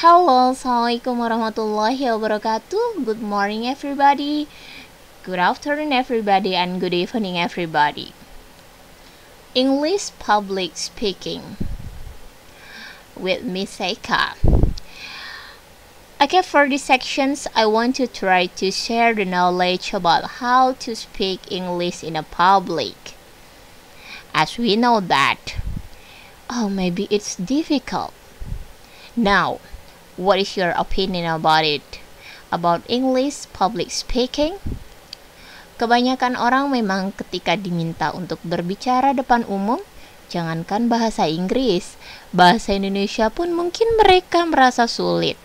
Halo, Assalamualaikum warahmatullahi wabarakatuh. Good morning everybody, good afternoon everybody, and good evening everybody. English public speaking with Miss Eka. Okay, for these sections, I want to try to share the knowledge about how to speak English in a public. As we know that, maybe it's difficult. Now, what is your opinion about it? About English public speaking? Kebanyakan orang memang ketika diminta untuk berbicara depan umum, jangankan bahasa Inggris, bahasa Indonesia pun mungkin mereka merasa sulit.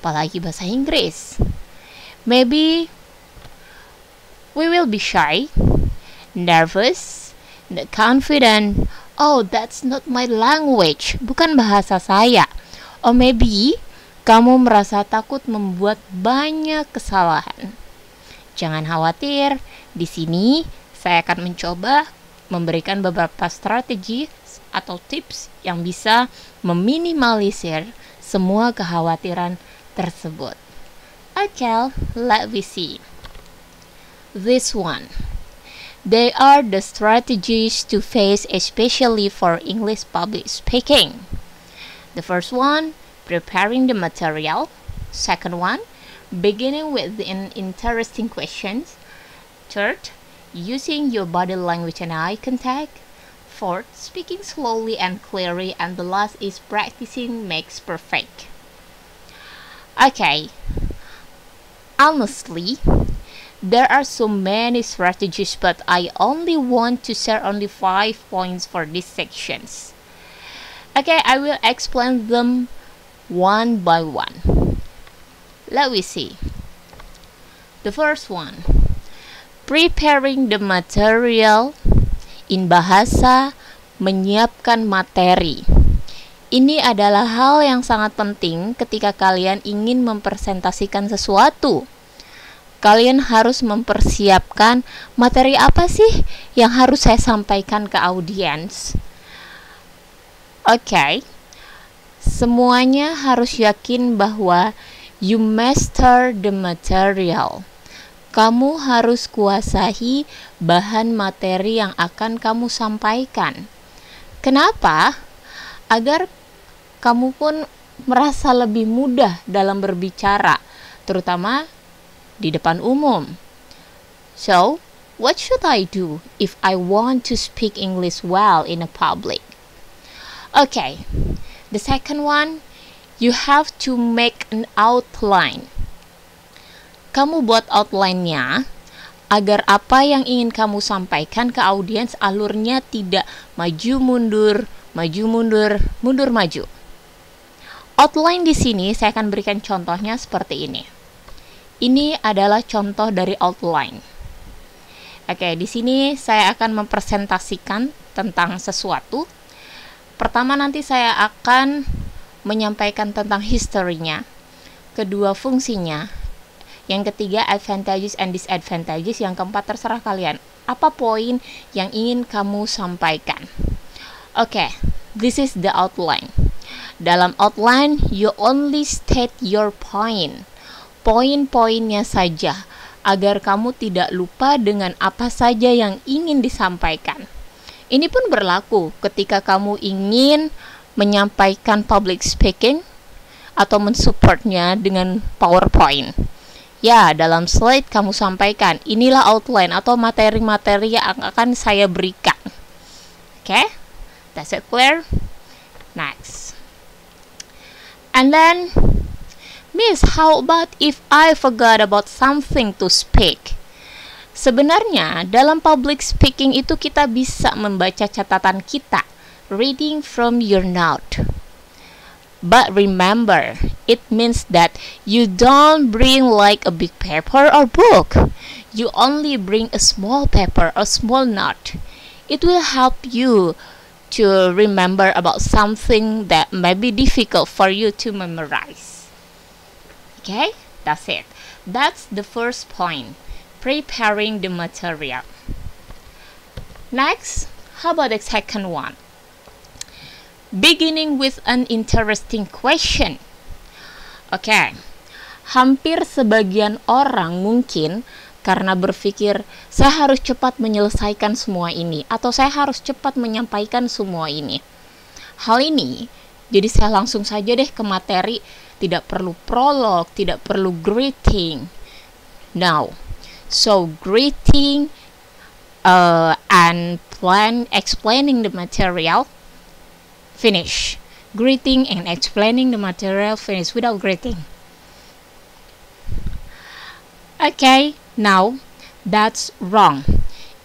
Apalagi bahasa Inggris. Maybe we will be shy, nervous, not confident. Oh, that's not my language. Bukan bahasa saya. Or maybe kamu merasa takut membuat banyak kesalahan. Jangan khawatir, di sini saya akan mencoba memberikan beberapa strategi atau tips yang bisa meminimalisir semua kekhawatiran tersebut. Okay, let me see. This one. They are the strategies to face, especially for English public speaking. The first one, preparing the material. Second one, beginning with an interesting questions. Third, using your body language and eye contact. Fourth, speaking slowly and clearly. And the last is practicing makes perfect. Okay, honestly, there are so many strategies, but I only want to share only 5 points for these sections. Okay, I will explain them one by one. Let me see. The first one, preparing the material. In bahasa, menyiapkan materi. Ini adalah hal yang sangat penting ketika kalian ingin mempresentasikan sesuatu. Kalian harus mempersiapkan materi apa sih yang harus saya sampaikan ke audiens. Oke, semuanya harus yakin bahwa you master the material. Kamu harus kuasai bahan materi yang akan kamu sampaikan. Kenapa? Agar kamu pun merasa lebih mudah dalam berbicara, terutama di depan umum. So, what should I do if I want to speak English well in a public? Okay, the second one, you have to make an outline. Kamu buat outline-nya agar apa yang ingin kamu sampaikan ke audiens alurnya tidak maju mundur, mundur maju. Outline di sini saya akan berikan contohnya seperti ini. Ini adalah contoh dari outline. Oke, di sini saya akan mempresentasikan tentang sesuatu. Pertama nanti saya akan menyampaikan tentang historinya. Kedua, fungsinya. Yang ketiga, advantages and disadvantages. Yang keempat, terserah kalian. Apa poin yang ingin kamu sampaikan? Oke, this is the outline. Dalam outline, you only state your point. Poin-poinnya saja, agar kamu tidak lupa dengan apa saja yang ingin disampaikan. Ini pun berlaku ketika kamu ingin menyampaikan public speaking atau mensupportnya dengan PowerPoint. Ya, dalam slide kamu sampaikan, inilah outline atau materi-materi yang akan saya berikan. Oke? That's it clear? Next. And then, Miss, how about if I forgot about something to speak? Sebenarnya, dalam public speaking itu kita bisa membaca catatan kita, reading from your note. But remember, it means that you don't bring like a big paper or book. You only bring a small paper or small note. It will help you to remember about something that may be difficult for you to memorize. Okay, that's it. That's the first point, preparing the material. Next, how about the second one? Beginning with an interesting question. Oke. Hampir sebagian orang mungkin karena berpikir saya harus cepat menyelesaikan semua ini atau saya harus cepat menyampaikan semua ini. Hal ini, jadi saya langsung saja deh ke materi, tidak perlu prolog, tidak perlu greeting. Now, so greeting and explaining the material, finish. Greeting and explaining the material, finish without greeting. Okay, now that's wrong.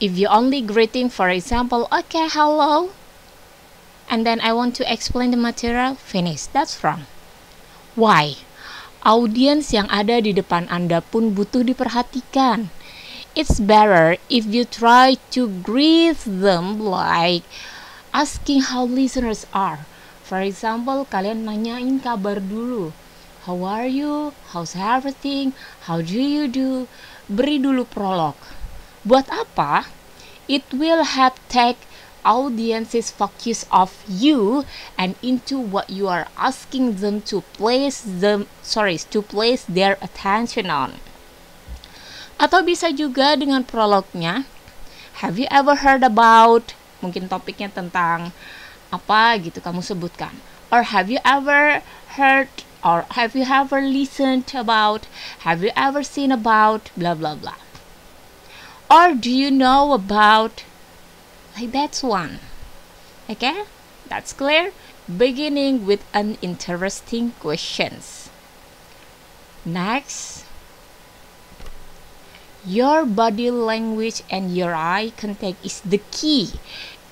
If you only greeting, for example, okay, hello, and then I want to explain the material, finish. That's wrong. Why? Audiens yang ada di depan Anda pun butuh diperhatikan. It's better if you try to greet them like asking how listeners are. For example, kalian nanyain kabar dulu. How are you? How's everything? How do you do? Beri dulu prolog. Buat apa? It will help take audience's focus off you and into what you are asking them to place their attention on. Atau bisa juga dengan prolognya. Have you ever heard about? Mungkin topiknya tentang apa gitu kamu sebutkan. Or have you ever heard? Or have you ever listened about? Have you ever seen about? Blah blah blah. Or do you know about? Like that's one. Okay? That's clear? Beginning with an interesting questions. Next. Your body language and your eye contact is the key.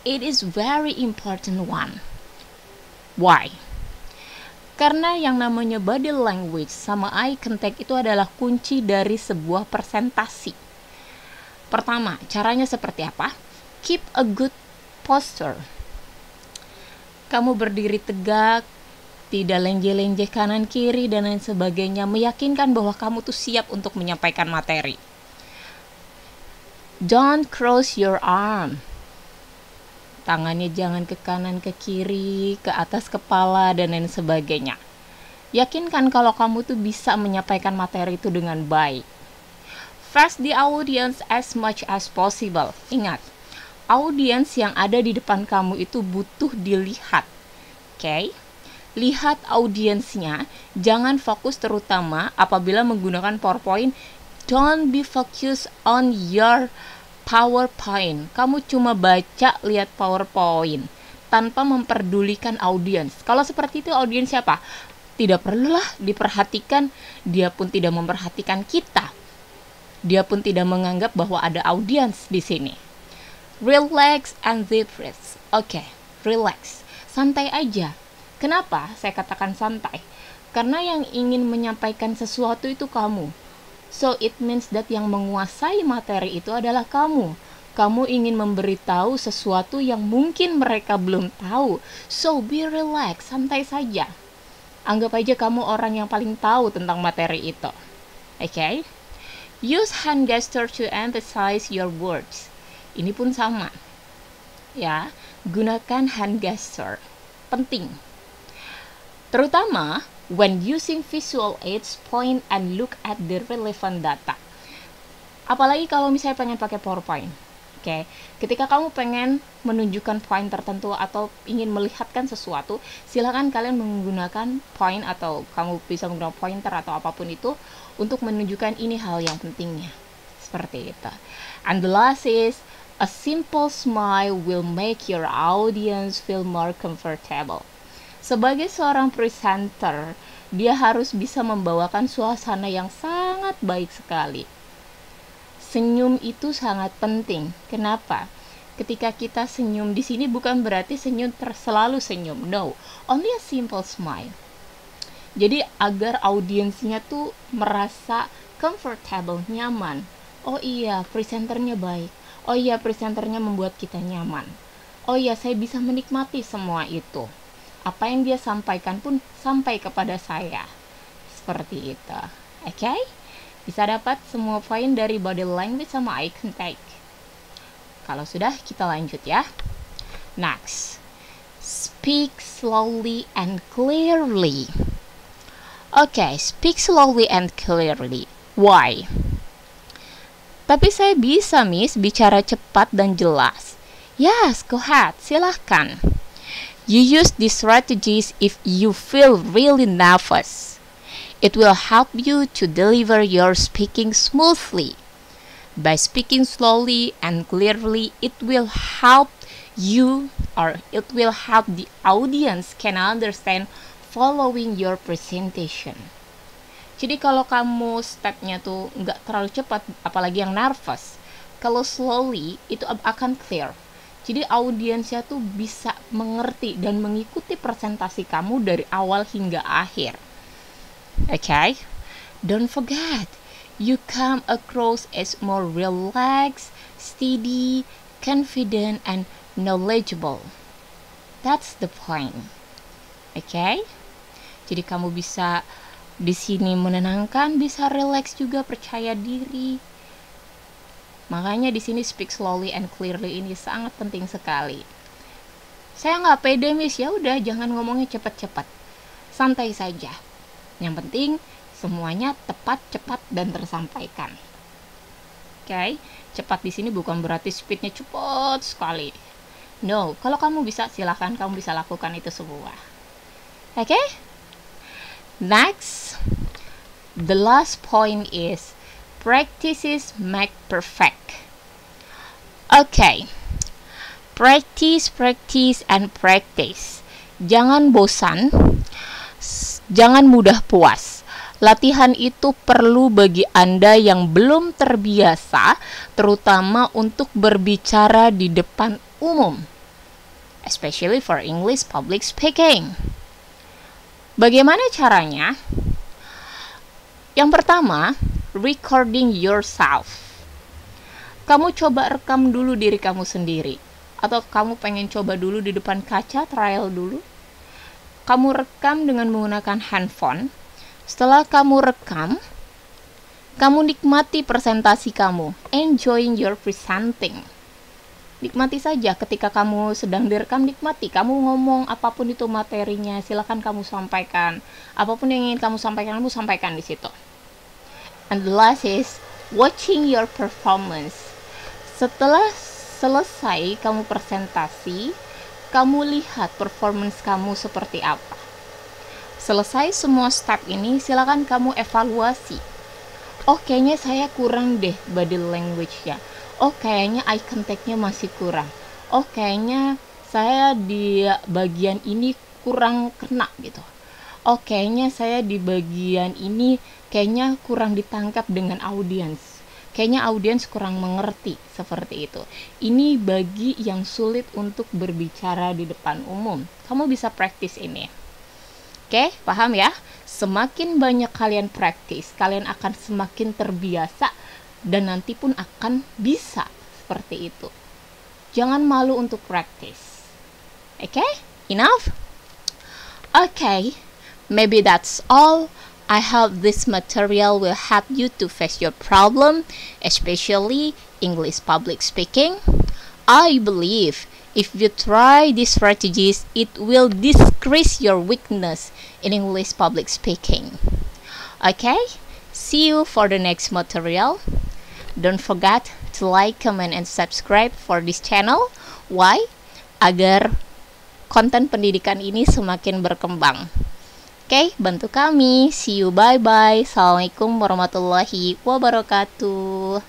It is very important one. Why? Karena yang namanya body language sama eye contact itu adalah kunci dari sebuah presentasi. Pertama, caranya seperti apa? Keep a good posture. Kamu berdiri tegak, tidak lenje-lenje kanan kiri dan lain sebagainya, meyakinkan bahwa kamu tuh siap untuk menyampaikan materi. Don't cross your arm. Tangannya jangan ke kanan, ke kiri, ke atas kepala, dan lain sebagainya. Yakinkan kalau kamu tuh bisa menyampaikan materi itu dengan baik. Face the audience as much as possible. Ingat, audiens yang ada di depan kamu itu butuh dilihat. Oke? Lihat audiensnya, jangan fokus terutama apabila menggunakan PowerPoint. Don't be focused on your PowerPoint. Kamu cuma baca, lihat PowerPoint tanpa memperdulikan audiens. Kalau seperti itu audiens siapa? Tidak perlulah diperhatikan, dia pun tidak memperhatikan kita. Dia pun tidak menganggap bahwa ada audiens di sini. Relax and deep breath. Oke, relax. Santai aja. Kenapa saya katakan santai? Karena yang ingin menyampaikan sesuatu itu kamu. So it means that yang menguasai materi itu adalah kamu. Kamu ingin memberitahu sesuatu yang mungkin mereka belum tahu. So be relax, santai saja. Anggap aja kamu orang yang paling tahu tentang materi itu. Okay? Use hand gesture to emphasize your words. Ini pun sama. Ya, gunakan hand gesture. Penting. Terutama when using visual aids, point and look at the relevant data. Apalagi kalau misalnya pengen pakai PowerPoint. Oke, ketika kamu pengen menunjukkan point tertentu atau ingin melihatkan sesuatu, silakan kalian menggunakan point atau kamu bisa menggunakan pointer atau apapun itu untuk menunjukkan ini hal yang pentingnya. Seperti itu. And the last is, a simple smile will make your audience feel more comfortable. Sebagai seorang presenter, dia harus bisa membawakan suasana yang sangat baik sekali. Senyum itu sangat penting. Kenapa? Ketika kita senyum di sini bukan berarti senyum selalu senyum. No, only a simple smile. Jadi agar audiensnya tuh merasa comfortable, nyaman. Oh iya, presenternya baik. Oh iya, presenternya membuat kita nyaman. Oh iya, saya bisa menikmati semua itu. Apa yang dia sampaikan pun sampai kepada saya. Seperti itu. Oke? Bisa dapat semua poin dari body language sama eye contact. Kalau sudah, kita lanjut ya. Next. Speak slowly and clearly. Okay, speak slowly and clearly. Why? Tapi saya bisa, Miss, bicara cepat dan jelas. Yes, go ahead, silahkan. You use these strategies if you feel really nervous. It will help you to deliver your speaking smoothly. By speaking slowly and clearly, it will help you, or it will help the audience can understand following your presentation. Jadi kalau kamu stepnya tuh nggak terlalu cepat, apalagi yang nervous, kalau slowly itu akan clear. Jadi audiensnya tuh bisa mengerti dan mengikuti presentasi kamu dari awal hingga akhir. Okay? Don't forget, you come across as more relaxed, steady, confident, and knowledgeable. That's the point. Okay? Jadi kamu bisa di sini menenangkan, bisa relax juga, percaya diri. Makanya di sini speak slowly and clearly ini sangat penting sekali. Saya nggak pede, Miss. Ya udah, jangan ngomongnya cepat-cepat. Santai saja. Yang penting semuanya tepat, cepat, dan tersampaikan. Okay? Cepat di sini bukan berarti speednya cepat sekali. No, kalau kamu bisa, silakan kamu bisa lakukan itu semua. Okay? Next, the last point is practices make perfect. Okay, practice, and practice. Jangan bosan, jangan mudah puas. Latihan itu perlu bagi Anda yang belum terbiasa, terutama untuk berbicara di depan umum, especially for English public speaking. Bagaimana caranya? Yang pertama, recording yourself. Kamu coba rekam dulu diri kamu sendiri. Atau kamu pengen coba dulu di depan kaca, trial dulu. Kamu rekam dengan menggunakan handphone. Setelah kamu rekam, kamu nikmati presentasi kamu. Enjoying your presenting. Nikmati saja ketika kamu sedang direkam, nikmati. Kamu ngomong apapun itu materinya, silakan kamu sampaikan. Apapun yang ingin kamu sampaikan di situ. And the last is watching your performance. Setelah selesai kamu presentasi, kamu lihat performance kamu seperti apa. Selesai semua step ini, silakan kamu evaluasi. Oh, kayaknya saya kurang deh body language-nya. Oh, kayaknya eye contact-nya masih kurang. Oh, kayaknya saya di bagian ini kurang kena gitu. Oh, kayaknya saya di bagian ini kayaknya kurang ditangkap dengan audiens. Kayaknya audiens kurang mengerti, seperti itu. Ini bagi yang sulit untuk berbicara di depan umum. Kamu bisa praktis ini. Oke, paham ya? Semakin banyak kalian praktis, kalian akan semakin terbiasa dan nanti pun akan bisa seperti itu. Jangan malu untuk praktis. Okay? Enough? Okay, maybe that's all. I hope this material will help you to face your problem, especially English public speaking. I believe if you try these strategies, it will decrease your weakness in English public speaking. Okay? See you for the next material. Don't forget to like, comment, and subscribe for this channel. Why? Agar konten pendidikan ini semakin berkembang. Oke, bantu kami. See you, bye-bye. Assalamualaikum warahmatullahi wabarakatuh.